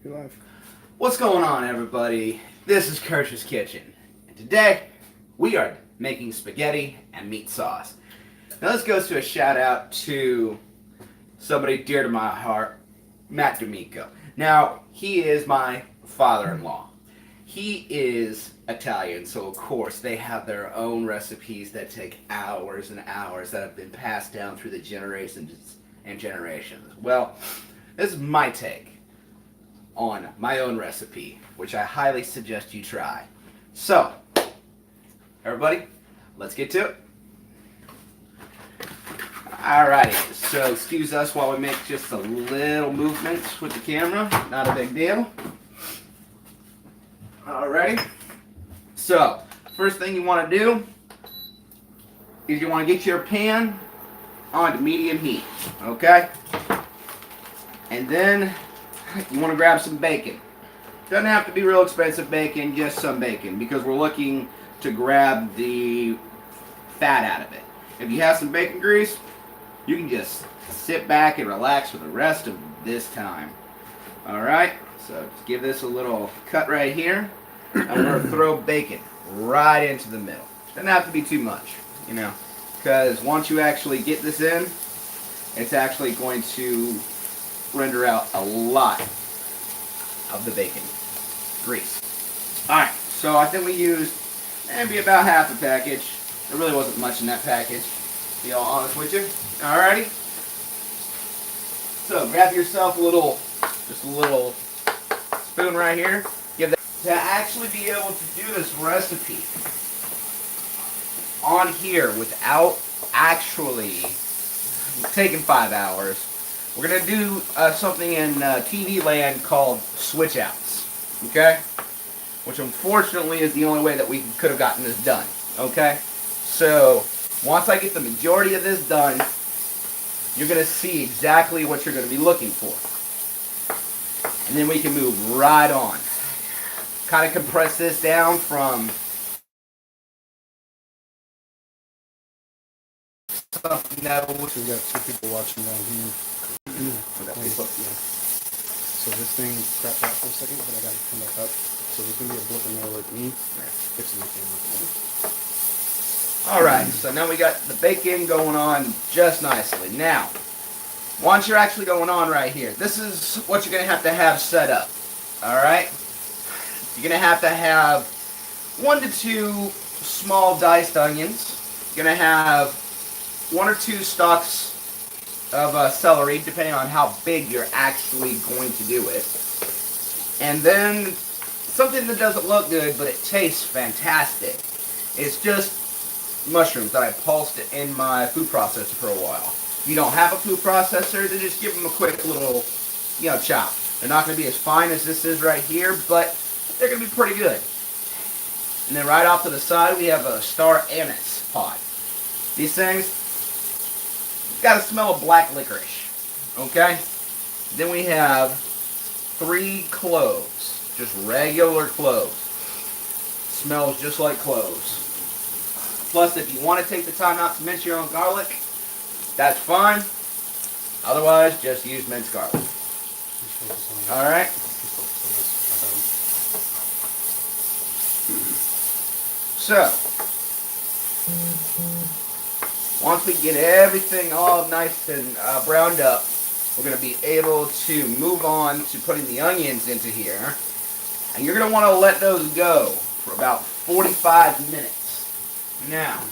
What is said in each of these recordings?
You're live. What's going on, everybody? This is Kirsch's Kitchen, and today we are making spaghetti and meat sauce. Now, this goes to a shout out to somebody dear to my heart, Matt D'Amico. Now, he is my father-in-law. He is Italian, so of course they have their own recipes that take hours and hours that have been passed down through the generations and generations. Well, this is my take on my own recipe, which I highly suggest you try. So, everybody, let's get to it. Alrighty, so excuse us while we make just a little movements with the camera, not a big deal. Alrighty, so first thing you want to do is you want to get your pan onto medium heat, okay? And then you want to grab some bacon. Doesn't have to be real expensive bacon, just some bacon, because we're looking to grab the fat out of it. If you have some bacon grease, you can just sit back and relax for the rest of this time. Alright, so give this a little cut right here. I'm going to throw bacon right into the middle. Doesn't have to be too much, you know, because once you actually get this in, it's actually going to render out a lot of the bacon grease. Alright, so I think we used maybe about half a package. There really wasn't much in that package, to be all honest with you. Alrighty. So grab yourself just a little spoon right here. Give that to actually be able to do this recipe on here without actually taking 5 hours. We're going to do something in TV land called switch outs, okay? Which unfortunately is the only way that we could have gotten this done, okay? So, once I get the majority of this done, you're going to see exactly what you're going to be looking for. And then we can move right on. Kind of compress this down from something that So we got two people watching down here. So this thing crapped out for a second, but I got to come back up. So there's going to be a blip in there like me fixing the camera. Alright, so now we got the bacon going on just nicely. Now, once you're actually going on right here, this is what you're going to have set up. Alright? You're going to have 1 to 2 small diced onions. You're going to have 1 or 2 stalks of celery, depending on how big you're actually going to do it. And then something that doesn't look good, but it tastes fantastic. It's just mushrooms that I pulsed in my food processor for a while. If you don't have a food processor, then just give them a quick little, chop. They're not going to be as fine as this is right here, but they're going to be pretty good. And then right off to the side, we have a star anise pod. These things got a smell of black licorice, okay? Then we have 3 cloves, just regular cloves. Smells just like cloves. Plus, if you want to take the time not to mince your own garlic, that's fine. Otherwise, just use minced garlic. Alright? So, once we get everything all nice and browned up, we're going to be able to move on to putting the onions into here. And you're going to want to let those go for about 45 minutes. Now,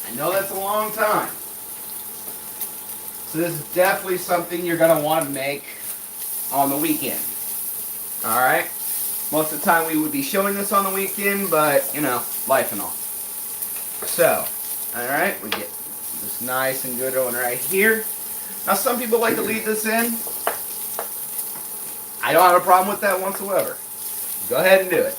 I know that's a long time. So this is definitely something you're going to want to make on the weekend. Alright? Most of the time we would be showing this on the weekend, but, life and all. So, alright, we get this nice and good one right here. Now some people like to leave this in. I don't have a problem with that whatsoever. Go ahead and do it.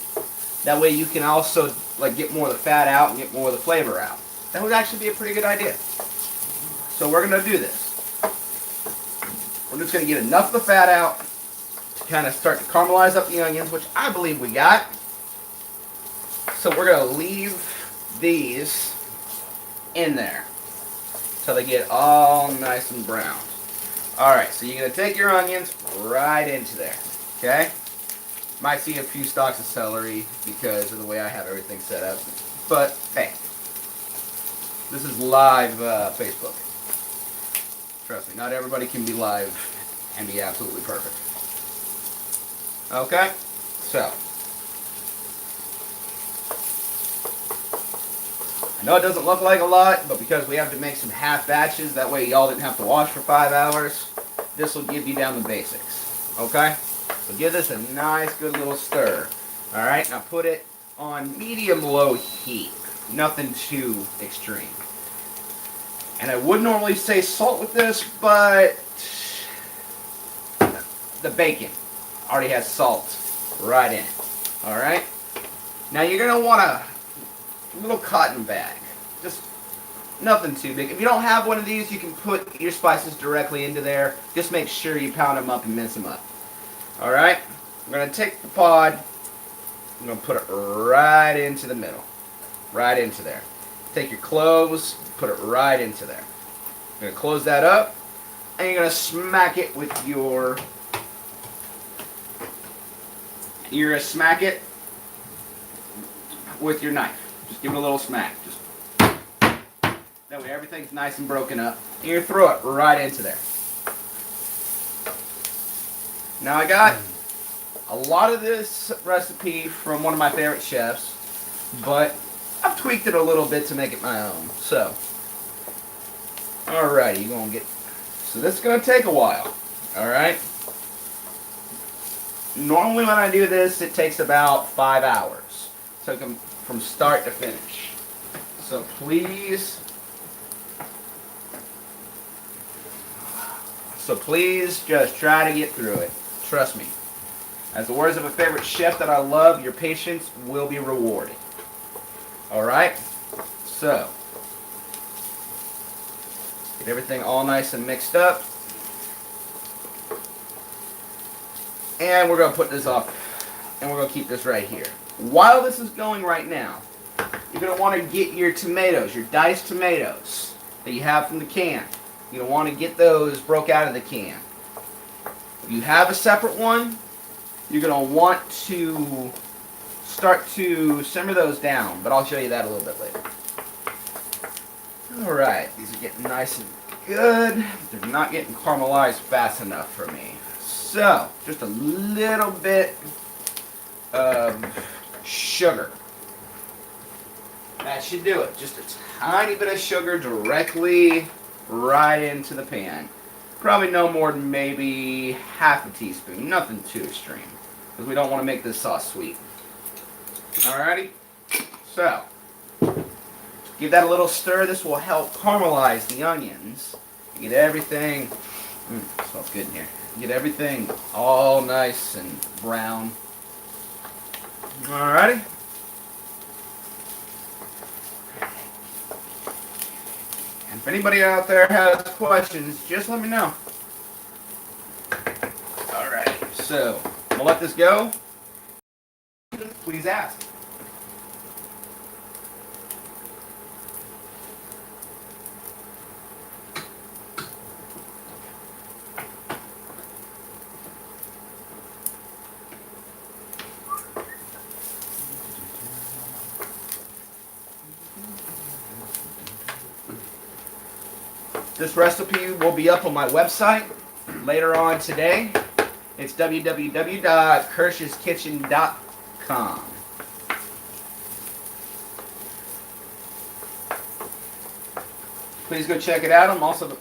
That way you can also get more of the fat out and get more of the flavor out. That would actually be a pretty good idea. So we're going to do this. We're just going to get enough of the fat out to kind of start to caramelize up the onions, which I believe we got. So we're going to leave these in there till they get all nice and brown. Alright, so you're going to take your onions right into there. Okay? Might see a few stalks of celery because of the way I have everything set up. But, hey, this is live Facebook. Trust me, not everybody can be live and be absolutely perfect. Okay? So, I know it doesn't look like a lot, but because we have to make some half batches, that way y'all didn't have to wash for 5 hours, this will give you down the basics. Okay? So give this a nice, good little stir. Alright, now put it on medium-low heat. Nothing too extreme. And I would normally say salt with this, but the bacon already has salt right in it. Alright? Now you're going to want a little cotton bag. Just nothing too big. If you don't have one of these, you can put your spices directly into there. Just make sure you pound them up and mince them up. Alright? I'm going to take the pod. I'm going to put it right into the middle. Right into there. Take your cloves, put it right into there. You're going to close that up, and you're going to smack it with your... You're going to smack it with your knife. Just give it a little smack. Just that way everything's nice and broken up. And you throw it right into there. Now I got a lot of this recipe from one of my favorite chefs, but I've tweaked it a little bit to make it my own. So, alrighty, you're gonna get. So this is gonna take a while. Alright? Normally when I do this, it takes about 5 hours. Took them from start to finish. So please just try to get through it. Trust me. As the words of a favorite chef that I love, your patience will be rewarded. Alright? So, get everything all nice and mixed up. And we're going to put this up, and we're going to keep this right here. While this is going right now, you're going to want to get your tomatoes, your diced tomatoes that you have from the can. You're going to want to get those broke out of the can. If you have a separate one, you're going to want to start to simmer those down, but I'll show you that a little bit later. Alright, these are getting nice and good. They're not getting caramelized fast enough for me. So, just a little bit of sugar. That should do it. Just a tiny bit of sugar directly right into the pan. Probably no more than maybe half a teaspoon. Nothing too extreme, because we don't want to make this sauce sweet. Alrighty? So, give that a little stir. This will help caramelize the onions. Get everything, smells good in here. Get everything all nice and brown. Alrighty? And if anybody out there has questions, just let me know. Alright, so we'll let this go. Please ask. This recipe will be up on my website later on today. It's www.kirscheskitchen.com. Please go check it out. I'm also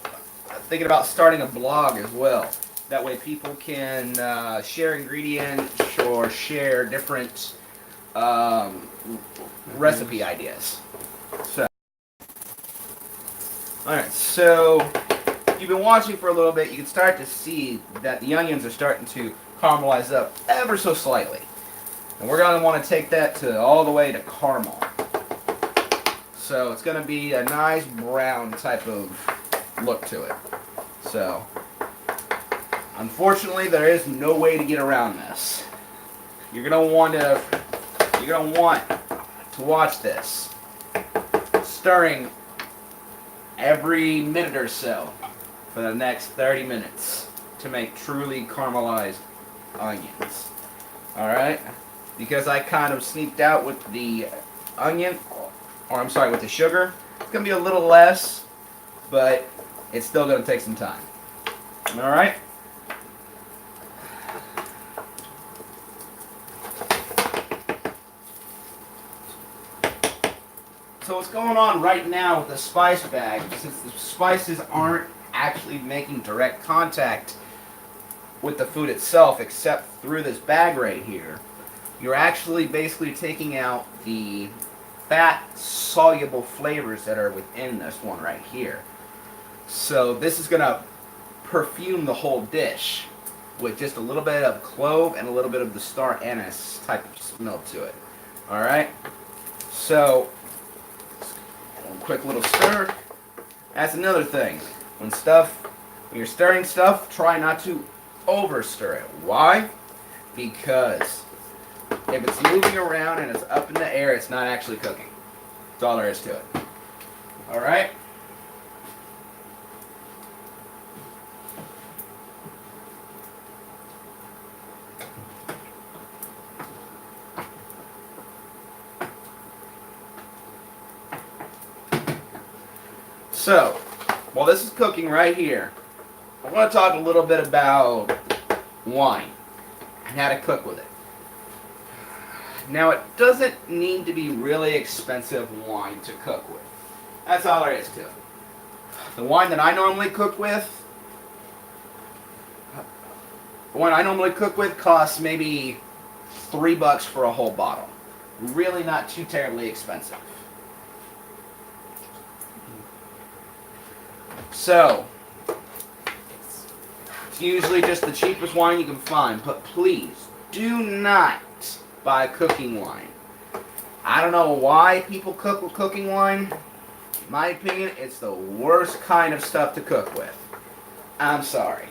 thinking about starting a blog as well. That way people can share ingredients or share different recipe ideas. So, alright, so you've been watching for a little bit. You can start to see that the onions are starting to caramelize up ever so slightly. And we're going to want to take that to all the way to caramel. So it's going to be a nice brown type of look to it. So, unfortunately, there is no way to get around this. You're going to want to watch this, stirring every minute or so for the next 30 minutes to make truly caramelized onions. Alright? Because I kind of sneaked out with the onion, or I'm sorry, with the sugar. It's going to be a little less, but it's still going to take some time. Alright? So what's going on right now with the spice bag, since the spices aren't actually making direct contact with the food itself except through this bag right here, you're actually basically taking out the fat soluble flavors that are within this one right here. So this is going to perfume the whole dish with just a little bit of clove and a little bit of the star anise type of smell to it. Alright? So, one quick little stir. That's another thing. When you're stirring stuff, try not to over stir it. Why? Because if it's moving around and it's up in the air, it's not actually cooking. That's all there is to it. Alright? So, while this is cooking right here, I want to talk a little bit about wine and how to cook with it. Now, it doesn't need to be really expensive wine to cook with. That's all there is to it. The wine that I normally cook with, costs maybe $3 for a whole bottle. Really not too terribly expensive. So, it's usually just the cheapest wine you can find, but please do not buy cooking wine. I don't know why people cook with cooking wine. In my opinion, it's the worst kind of stuff to cook with. I'm sorry.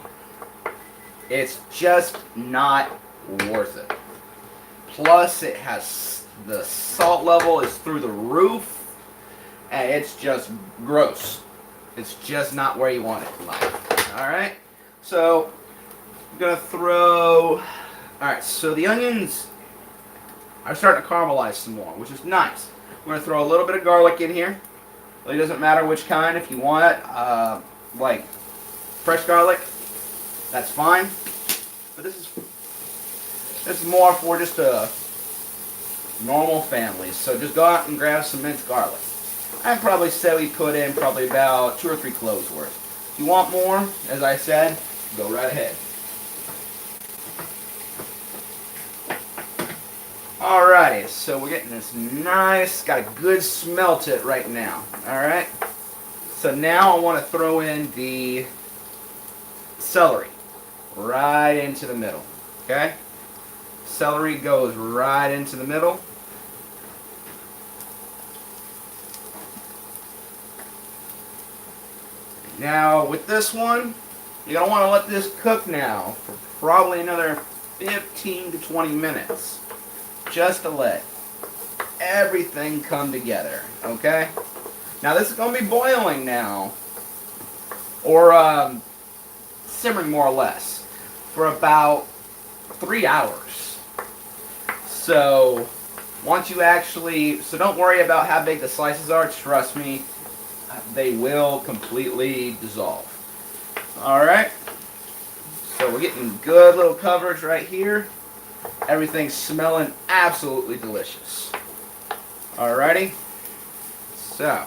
It's just not worth it. Plus, it has the salt level is through the roof, and it's just gross. It's just not where you want it in life. Alright? So, I'm going to throw... Alright, so the onions are starting to caramelize some more, which is nice. I'm going to throw a little bit of garlic in here. Really doesn't matter which kind. If you want it, like fresh garlic, that's fine. But this is more for just a normal family. So just go out and grab some minced garlic. I'd probably say we put in probably about 2 or 3 cloves worth. If you want more, as I said, go right ahead. Alrighty, so we're getting this nice, got a good smell to it right now. Alright? So now I want to throw in the celery right into the middle. Okay? Celery goes right into the middle. Now, with this one, you're going to want to let this cook now for probably another 15 to 20 minutes. Just to let everything come together, okay? Now, this is going to be boiling now, or simmering more or less, for about 3 hours. So, so don't worry about how big the slices are. Trust me, they will completely dissolve. Alright, so we're getting good little coverage right here. Everything's smelling absolutely delicious. Alrighty, so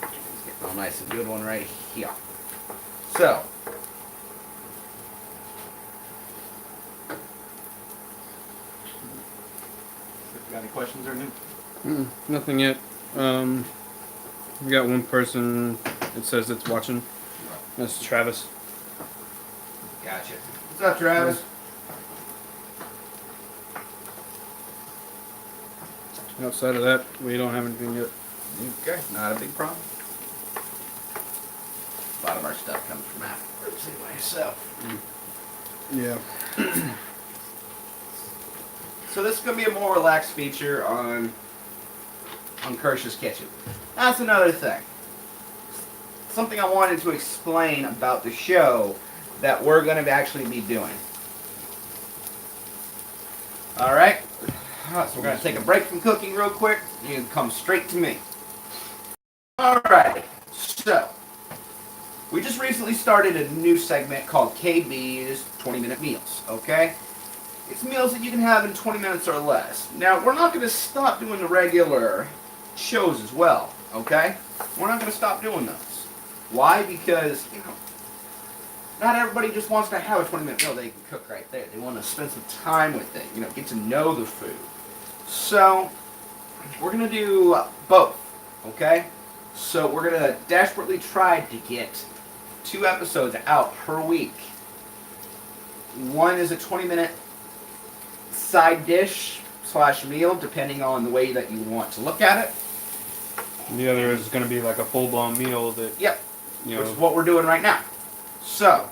let's get a nice and good one right here. So, got any questions or new? Nothing yet. We got one person that says it's watching. That's Travis. Gotcha. What's up, Travis? Outside of that, we don't have anything yet. Okay, not a big problem. A lot of our stuff comes from afterwards anyway, so. Yeah. So this is going to be a more relaxed feature on Kirsch's Kitchen. That's another thing. Something I wanted to explain about the show that we're going to actually be doing. All right. So we're gonna take a break from cooking real quick. You can come straight to me. All right. So we just recently started a new segment called KB's 20-minute meals. Okay. It's meals that you can have in 20 minutes or less. Now we're not gonna stop doing the regular shows as well. Okay. We're not gonna stop doing those. Why? Because not everybody just wants to have a 20-minute meal they can cook right there. They want to spend some time with it, get to know the food. So, we're going to do both, okay? So, we're going to desperately try to get 2 episodes out per week. One is a 20-minute side dish / meal, depending on the way that you want to look at it. And the other is going to be like a full-blown meal that... Yep, which is what we're doing right now. So,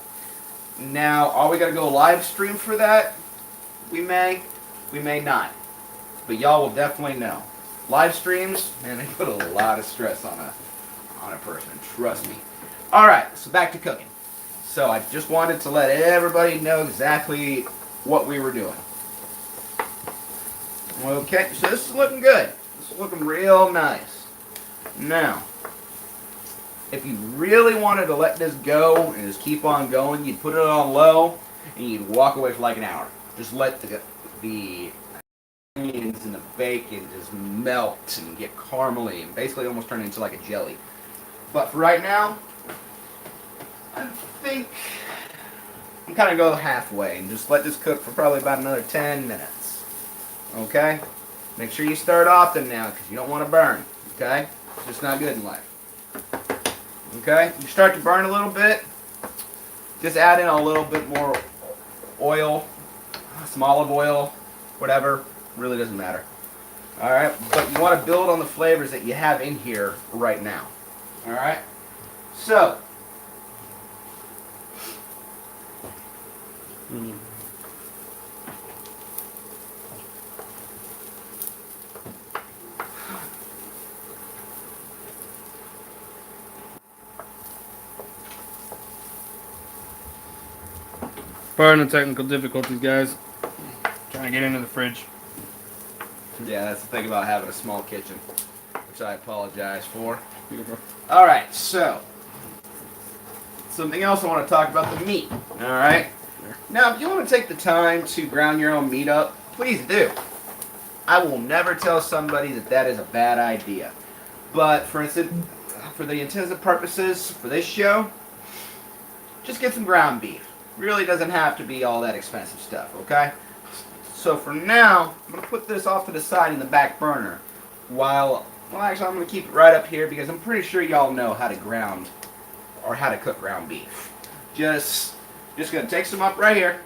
now, are we going to go live stream for that? We may not. But y'all will definitely know. Live streams, man, they put a lot of stress on a person, trust me. Alright, so back to cooking. So I just wanted to let everybody know exactly what we were doing. Okay, so this is looking good. This is looking real nice. Now, if you really wanted to let this go and just keep on going, you'd put it on low and you'd walk away for like an hour. Just let the onions and the bacon just melt and get caramely and basically almost turn into like a jelly. But for right now, I think I'm kind of go halfway and just let this cook for probably about another 10 minutes. Okay? Make sure you stir it often now because you don't want to burn. Okay? It's just not good in life. Okay? You start to burn a little bit, just add in a little bit more oil, some olive oil, whatever. Really doesn't matter. Alright? But you want to build on the flavors that you have in here right now. Alright? So, Pardon the technical difficulties, guys. Trying to get into the fridge. yeah, that's the thing about having a small kitchen, which I apologize for. Beautiful. Alright, so, something else I want to talk about, the meat. Alright? Now, if you want to take the time to ground your own meat up, please do. I will never tell somebody that that is a bad idea. But, for instance, for the intended purposes for this show, just get some ground beef. Really doesn't have to be all that expensive stuff, okay? So for now, I'm going to put this off to the side in the back burner. Well, actually, I'm going to keep it right up here because I'm pretty sure y'all know how to ground or how to cook ground beef. Just going to take some up right here,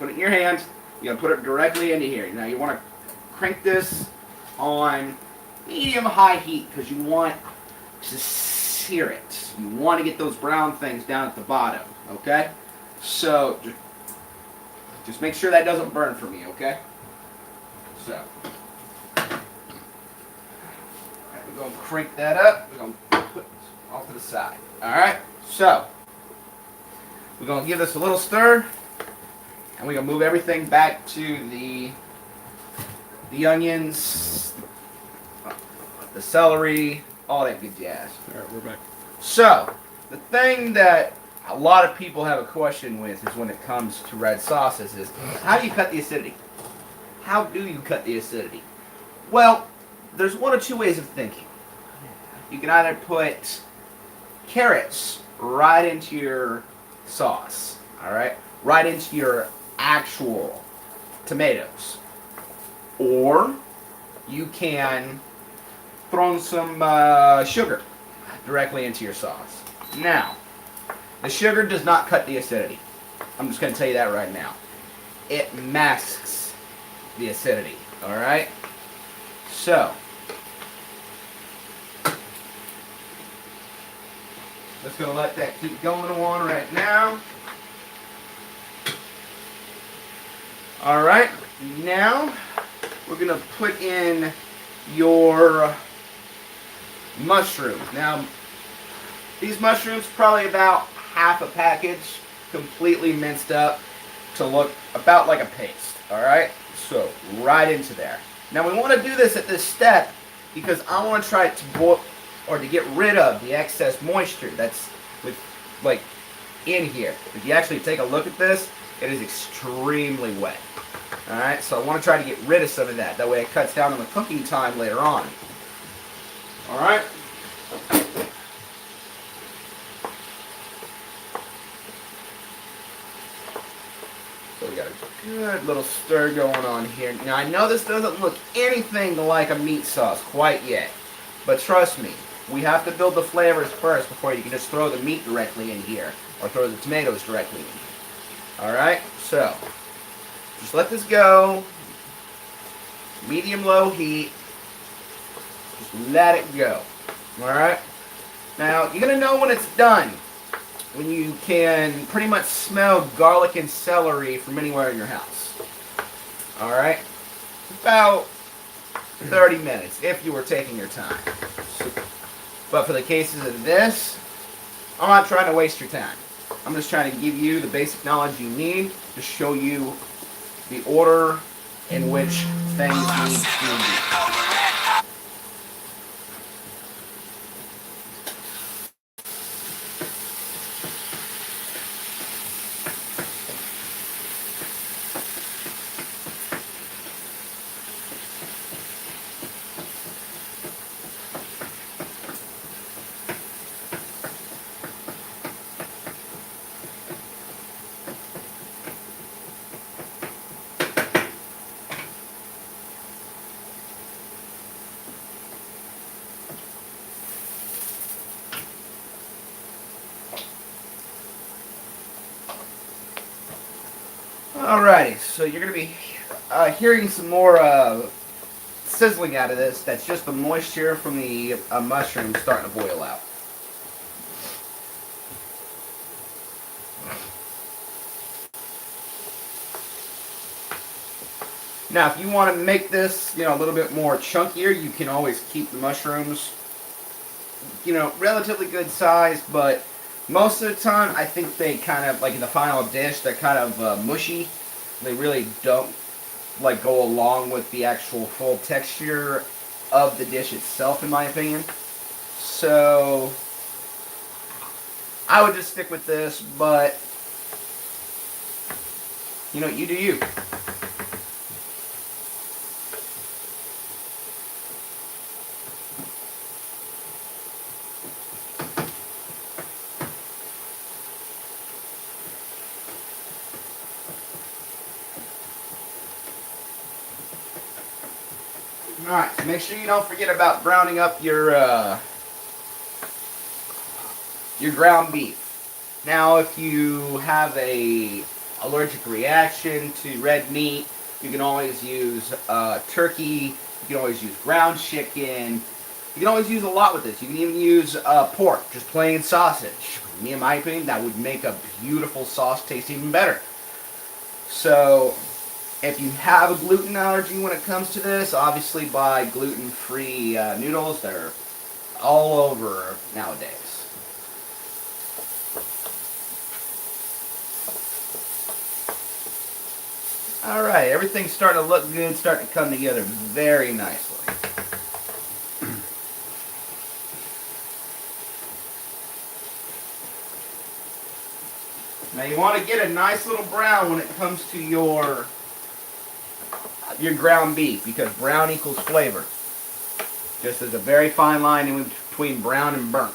put it in your hand, you're going to put it directly into here. Now you want to crank this on medium-high heat because you want to sear it. You want to get those brown things down at the bottom, okay? So, just make sure that doesn't burn for me, okay? So, we're going to crank that up. We're going to put this off to the side. Alright? So, we're going to give this a little stir. And we're going to move everything back to the onions, the celery, all that good jazz. Alright, we're back. So, the thing that a lot of people have a question with is when it comes to red sauces is, how do you cut the acidity? How do you cut the acidity? Well, there's one of two ways of thinking. You can either put carrots right into your sauce, alright? Right into your actual tomatoes. Or you can throw some sugar directly into your sauce. Now, the sugar does not cut the acidity. I'm just going to tell you that right now. It masks the acidity, alright? So, just going to let that keep going on right now. Alright, now we're going to put in your mushrooms. Now, these mushrooms probably about half a package, completely minced up. to look about like a paste. Alright? So, right into there. Now we want to do this at this step because I want to try to boil or to get rid of the excess moisture that's with like in here. If you actually take a look at this, it is extremely wet. Alright, so I want to try to get rid of some of that. That way it cuts down on the cooking time later on. Alright? So we got a good little stir going on here. Now I know this doesn't look anything like a meat sauce quite yet. But trust me, we have to build the flavors first before you can just throw the meat directly in here. Or throw the tomatoes directly in here. Alright, so just let this go. Medium-low heat. Just let it go. Alright? Now, you're going to know when it's done. When you can pretty much smell garlic and celery from anywhere in your house. Alright? About 30 minutes, if you were taking your time. But for the cases of this, I'm not trying to waste your time. I'm just trying to give you the basic knowledge you need to show you the order in which things need to be. Alrighty, so you're going to be hearing some more sizzling out of this. That's just the moisture from the mushrooms starting to boil out. Now, if you want to make this, a little bit more chunkier, you can always keep the mushrooms, relatively good size, but most of the time, I think they kind of, like in the final dish, they're kind of mushy. They really don't, go along with the actual full texture of the dish itself, in my opinion. So, I would just stick with this, but, you do you. Alright, so make sure you don't forget about browning up your ground beef. Now, if you have a allergic reaction to red meat, you can always use turkey, you can always use ground chicken, you can always use a lot with this. You can even use pork, just plain sausage. Me, in my opinion, that would make a beautiful sauce taste even better. So, if you have a gluten allergy when it comes to this, obviously buy gluten-free noodles. They're all over nowadays. Alright, everything's starting to look good, starting to come together very nicely. Now you want to get a nice little brown when it comes to your ground beef, because brown equals flavor. Just as a very fine line in between brown and burnt.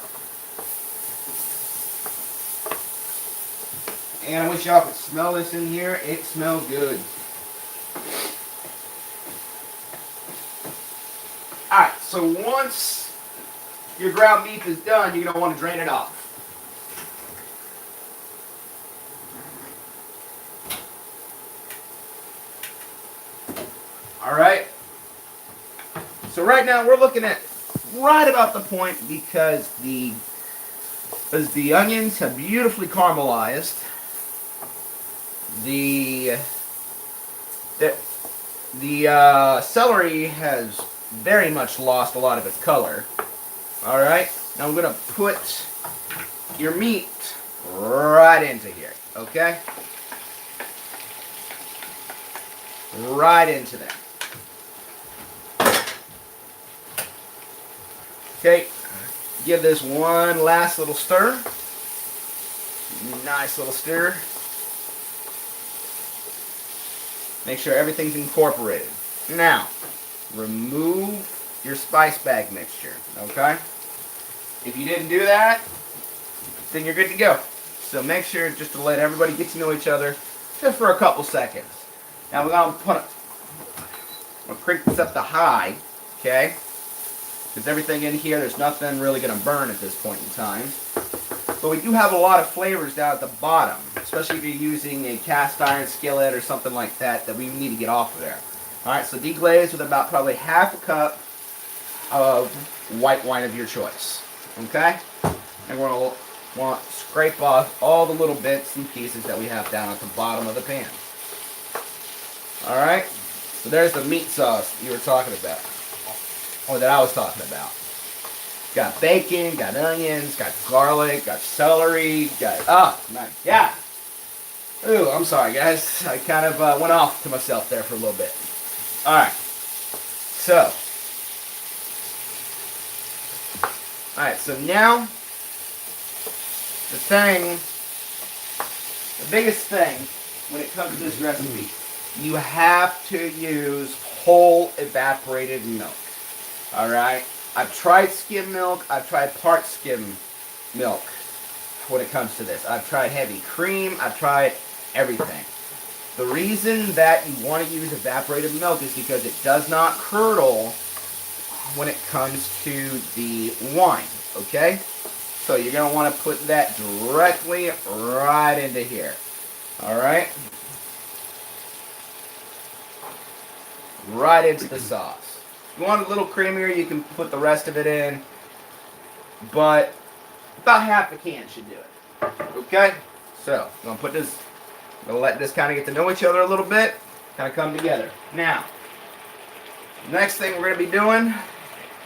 And I wish y'all could smell this in here. It smells good. Alright, so once your ground beef is done, you're going to want to drain it off. Alright, so right now we're looking at right about the point because the onions have beautifully caramelized. The celery has very much lost a lot of its color. Alright, now I'm going to put your meat right into here, okay? right into there. Okay, give this one last little stir. Nice little stir. Make sure everything's incorporated. Now, remove your spice bag mixture, okay? If you didn't do that, then you're good to go. So make sure just to let everybody get to know each other just for a couple seconds. Now we're gonna crank this up to high, okay? Because everything in here, there's nothing really gonna burn at this point in time. But we do have a lot of flavors down at the bottom, especially if you're using a cast iron skillet or something like that that we need to get off of there. Alright, so deglaze with about probably half a cup of white wine of your choice. Okay? And we're going to want to scrape off all the little bits and pieces that we have down at the bottom of the pan. Alright? So there's the meat sauce you were talking about. Or that I was talking about. Got bacon, got onions, got garlic, got celery, got... Oh, my God. Ooh, I'm sorry, guys. I kind of went off to myself there for a little bit. Alright. So. Alright, so now, the biggest thing when it comes to this recipe, you have to use whole evaporated milk. Alright? I've tried skim milk, I've tried part skim milk when it comes to this. I've tried heavy cream, I've tried everything. The reason that you want to use evaporated milk is because it does not curdle when it comes to the wine, okay? So you're going to want to put that directly right into here, alright? Right into the sauce. If you want a little creamier, you can put the rest of it in, but about half a can should do it, okay? So, I'm going to put this, I'm going to let this kind of get to know each other a little bit, kind of come together. Now, next thing we're going to be doing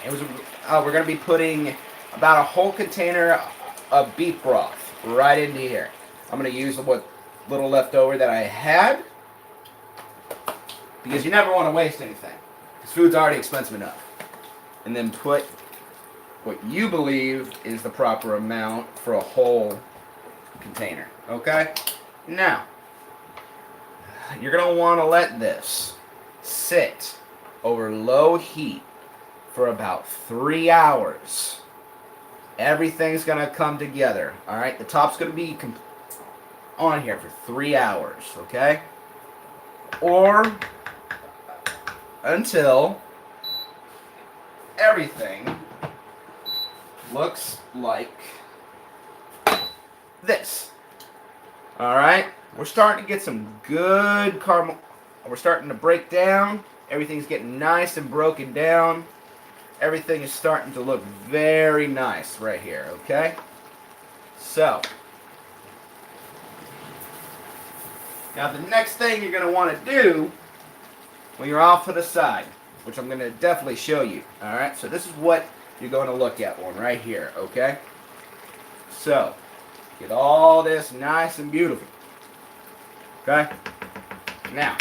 is we're going to be putting about a whole container of beef broth right into here. I'm going to use what little leftover that I had, because you never want to waste anything, because food's already expensive enough. And then put what you believe is the proper amount for a whole container, okay? Now, you're going to want to let this sit over low heat for about 3 hours. Everything's going to come together, alright? The top's going to be on here for 3 hours, okay? Or until everything looks like this. Alright? We're starting to get some good caramel. We're starting to break down. Everything's getting nice and broken down. Everything is starting to look very nice right here, okay? So, now the next thing you're going to want to do when you're off to the side, which I'm going to definitely show you, alright? So this is what you're going to look at one right here, okay? So, get all this nice and beautiful, okay? Now,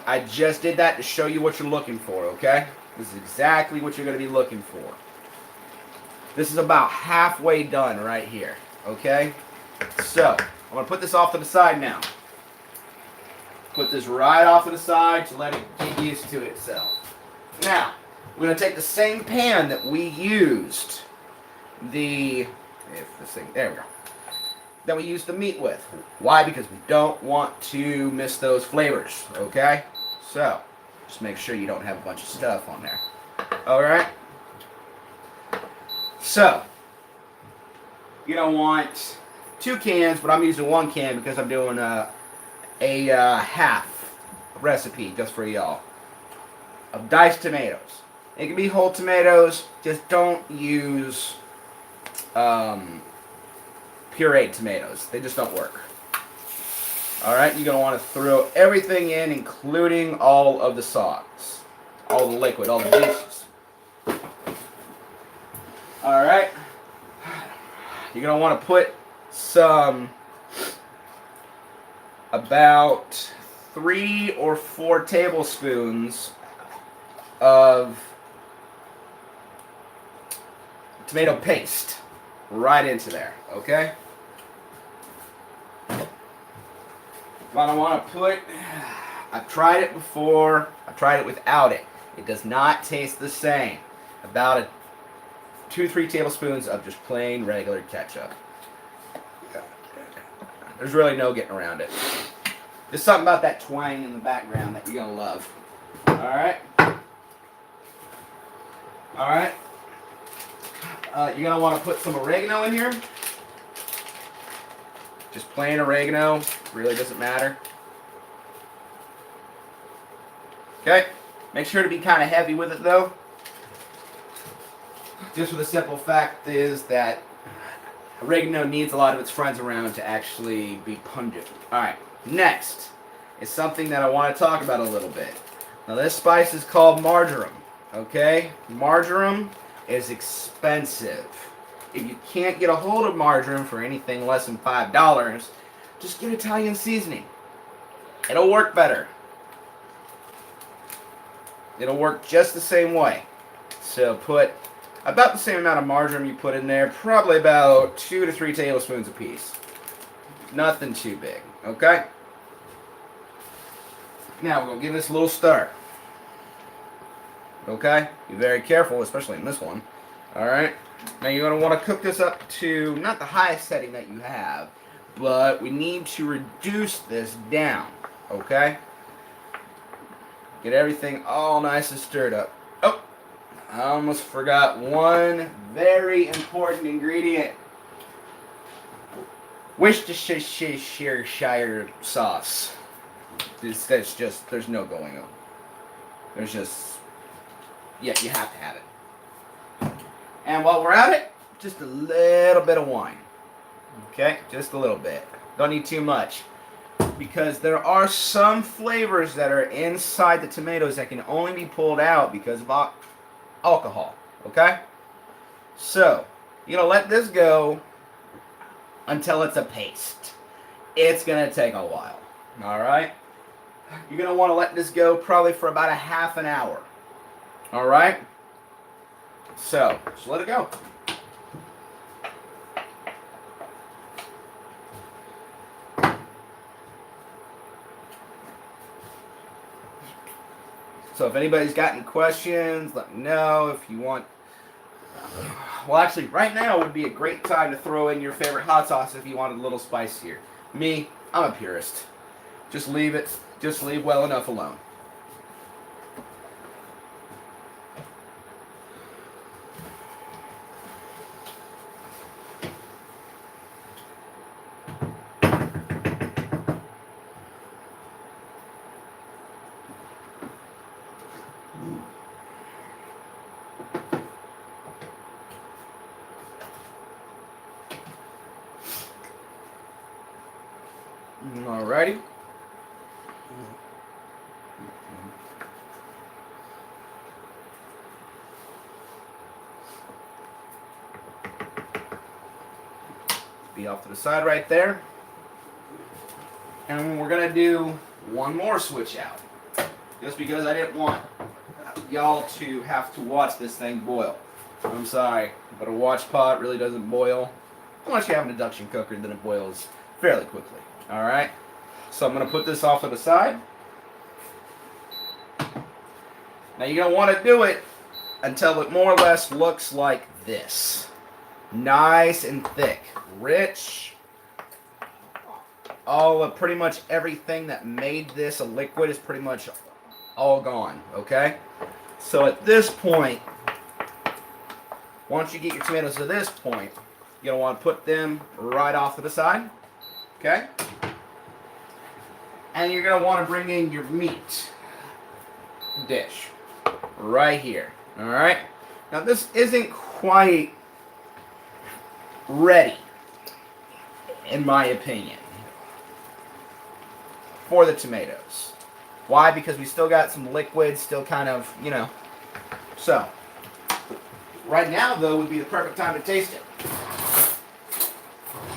I just did that to show you what you're looking for, okay? This is exactly what you're going to be looking for. This is about halfway done right here, okay? So, I'm going to put this off to the side now. Put this right off to the side to let it get used to itself. Now, we're going to take the same pan that we used there we go. That we used the meat with. Why? Because we don't want to miss those flavors, okay? So, just make sure you don't have a bunch of stuff on there. Alright? So, you're going to want 2 cans, but I'm using 1 can because I'm doing a half recipe just for y'all of diced tomatoes. It can be whole tomatoes, just don't use pureed tomatoes. They just don't work. Alright, you're going to want to throw everything in, including all of the sauce. All the liquid, all the juices. Alright. You're going to want to put some about 3 or 4 tablespoons of tomato paste right into there, okay? What I want to put, I've tried it before, I've tried it without it. It does not taste the same. About 2-3 tablespoons of just plain regular ketchup. There's really no getting around it. There's something about that twang in the background that you're going to love. Alright? Alright? You're going to want to put some oregano in here. Just plain oregano. Really doesn't matter. Okay? Make sure to be kind of heavy with it though. Just for the simple fact is that oregano needs a lot of its friends around to actually be pungent. Alright, next is something that I want to talk about a little bit. Now this spice is called marjoram. Okay? Marjoram is expensive. If you can't get a hold of marjoram for anything less than $5, just get Italian seasoning. It'll work better. It'll work just the same way. So put about the same amount of marjoram you put in there, probably about 2 to 3 tablespoons apiece. Nothing too big, okay? Now we're going to give this a little stir. Okay? Be very careful, especially in this one. Alright? Now you're going to want to cook this up to, not the highest setting that you have, but we need to reduce this down. Okay? Get everything all nice and stirred up. Oh! I almost forgot one very important ingredient. Worcestershire sauce. That's just, there's no going on. There's just, yeah, you have to have it. And while we're at it, just a little bit of wine. Okay, just a little bit. Don't need too much. Because there are some flavors that are inside the tomatoes that can only be pulled out because of alcohol. Okay? So, you're going to let this go until it's a paste. It's going to take a while. Alright? You're going to want to let this go probably for about a half an hour. Alright? So, just let it go. So if anybody's got any questions, let me know. If you want, well, actually, right now would be a great time to throw in your favorite hot sauce if you wanted a little spicier. Me, I'm a purist. Just leave well enough alone. Alrighty. Be off to the side right there. And we're going to do one more switch out. Just because I didn't want y'all to have to watch this thing boil. I'm sorry, but a watch pot really doesn't boil. Unless you have an induction cooker, then it boils fairly quickly. Alright? So I'm going to put this off to the side. Now you're going to want to do it until it more or less looks like this. Nice and thick. Rich. All of pretty much everything that made this a liquid is pretty much all gone. Okay? So at this point, once you get your tomatoes to this point, you're going to want to put them right off to the side. Okay? And you're going to want to bring in your meat dish right here. Alright? Now this isn't quite ready, in my opinion, for the tomatoes. Why? Because we still got some liquid, still kind of, you know. So, right now, though, would be the perfect time to taste it.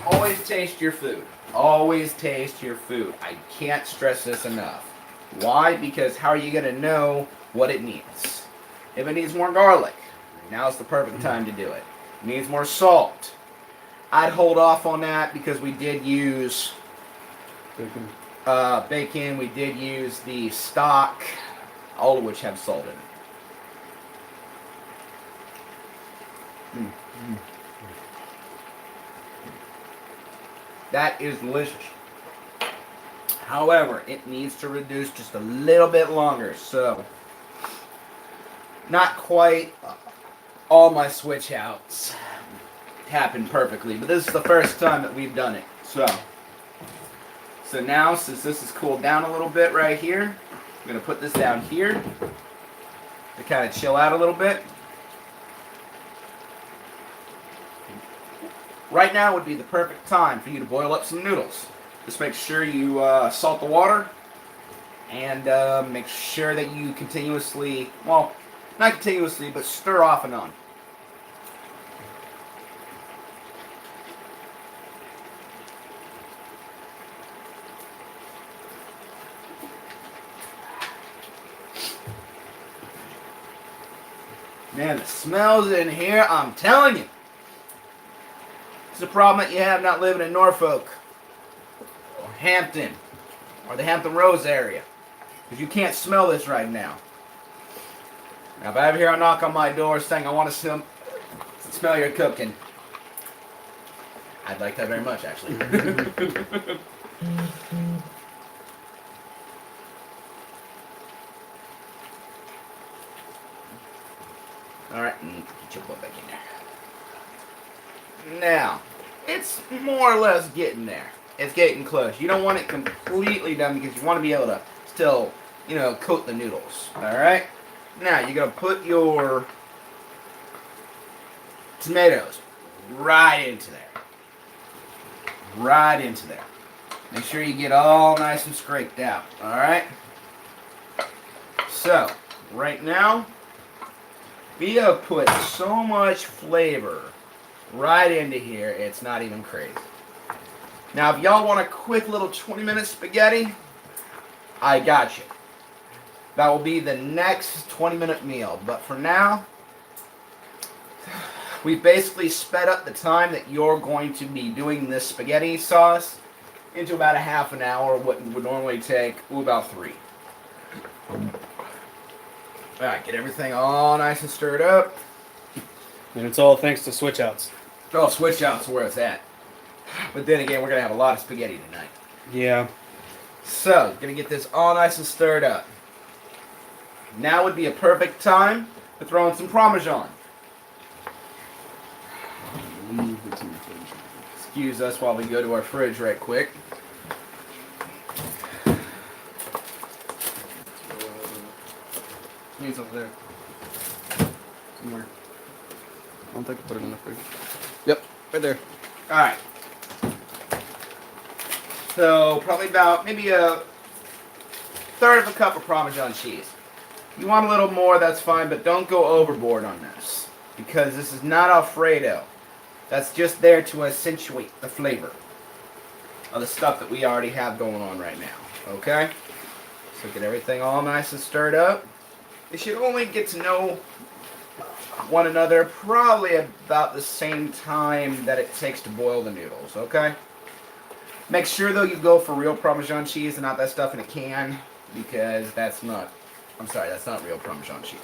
Always taste your food. Always taste your food. I can't stress this enough. Why? Because how are you going to know what it needs? If it needs more garlic, now's the perfect time to do it. It needs more salt. I'd hold off on that because we did use bacon. We did use the stock, all of which have salt in it. That is delicious. However, it needs to reduce just a little bit longer. So, not quite all my switch outs happened perfectly, but this is the first time that we've done it. So now, since this has cooled down a little bit right here, I'm going to put this down here to kind of chill out a little bit. Right now would be the perfect time for you to boil up some noodles. Just make sure you salt the water and make sure that you continuously, well, not continuously, but stir off and on. Man, the smells in here, I'm telling you. It's a problem that you have not living in Norfolk or Hampton or the Hampton Roads area, because you can't smell this right now. Now, if I ever hear a knock on my door saying I want to smell your cooking, I'd like that very much, actually. Alright, get your butt back in there. Now, it's more or less getting there. It's getting close. You don't want it completely done because you want to be able to still, coat the noodles. Alright? Now, you're going to put your tomatoes right into there. Right into there. Make sure you get all nice and scraped out. Alright? So, right now, we have put so much flavor right into here, it's not even crazy. Now, if y'all want a quick little 20-minute spaghetti, I got you. That will be the next 20-minute meal. But for now, we've basically sped up the time that you're going to be doing this spaghetti sauce into about a half an hour, what would normally take about 3. Alright, get everything all nice and stirred up. And it's all thanks to switch outs. Oh, switch outs where it's at. But then again, we're going to have a lot of spaghetti tonight. Yeah. So, going to get this all nice and stirred up. Now would be a perfect time to throw in some Parmesan. Excuse us while we go to our fridge right quick. It's over there. Somewhere. I don't think I put it in the fridge. Yep, right there. Alright. So, probably about maybe a third of a cup of Parmesan cheese. If you want a little more, that's fine, but don't go overboard on this. Because this is not Alfredo. That's just there to accentuate the flavor of the stuff that we already have going on right now. Okay? So get everything all nice and stirred up. They should only get to know one another probably about the same time that it takes to boil the noodles, okay? Make sure, though, you go for real Parmesan cheese and not that stuff in a can, because that's not real Parmesan cheese.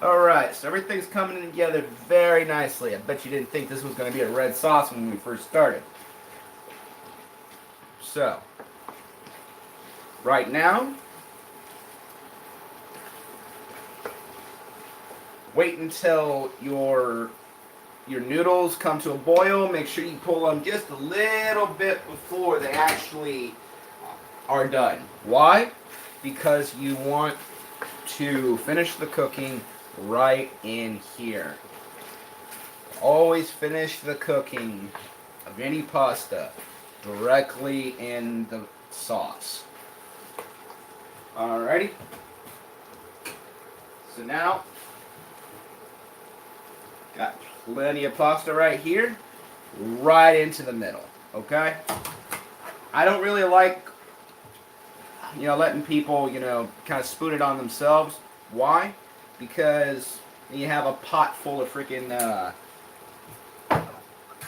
Alright, so everything's coming together very nicely. I bet you didn't think this was going to be a red sauce when we first started. So, right now, wait until your noodles come to a boil. Make sure you pull them just a little bit before they actually are done. Why? Because you want to finish the cooking right in here. Always finish the cooking of any pasta directly in the sauce. Alrighty. So now Got plenty of pasta right here, right into the middle, okay? I don't really like, letting people, kind of spoon it on themselves. Why? Because you have a pot full of freaking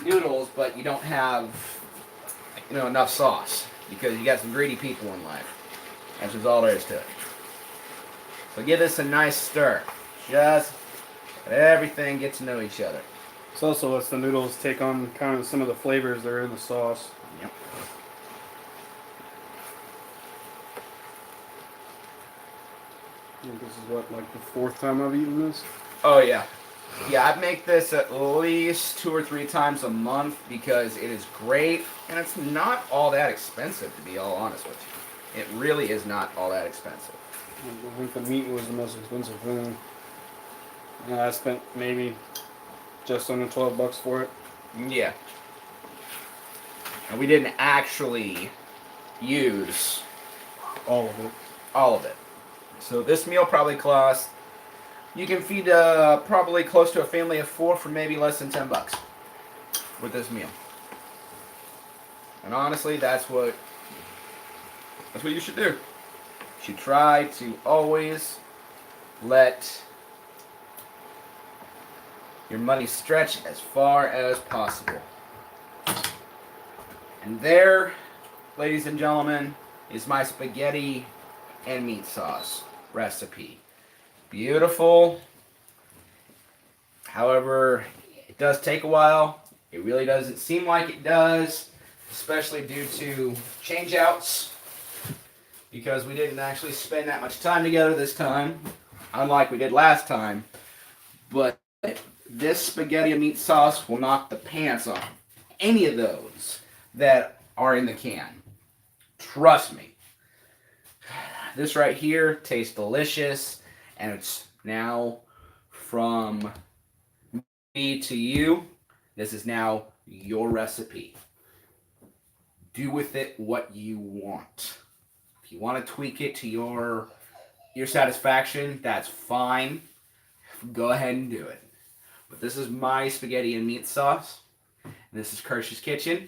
noodles, but you don't have, enough sauce because you got some greedy people in life. That's just all there is to it. So give this a nice stir. Just let everything get to know each other. This also lets the noodles take on kind of some of the flavors that are in the sauce. Yep. I think this is what, like the 4th time I've eaten this? Oh yeah. Yeah, I make this at least 2 or 3 times a month because it is great and it's not all that expensive, to be all honest with you. It really is not all that expensive. I think the meat was the most expensive thing. And I spent maybe just under $12 for it. Yeah. And we didn't actually use All of it. all of it. So this meal probably costs, you can feed probably close to a family of 4 for maybe less than $10 with this meal. And honestly, that's what you should do. You should try to always let your money stretch as far as possible. And there, ladies and gentlemen, is my spaghetti and meat sauce recipe. Beautiful. However, it does take a while. It really doesn't seem like it does, especially due to change outs, because we didn't actually spend that much time together this time, unlike we did last time. But this spaghetti and meat sauce will knock the pants off any of those that are in the can. Trust me. This right here tastes delicious, and it's now from me to you. This is now your recipe. Do with it what you want. If you want to tweak it to your satisfaction, that's fine. Go ahead and do it. But this is my spaghetti and meat sauce. And this is Kirsch's Kitchen.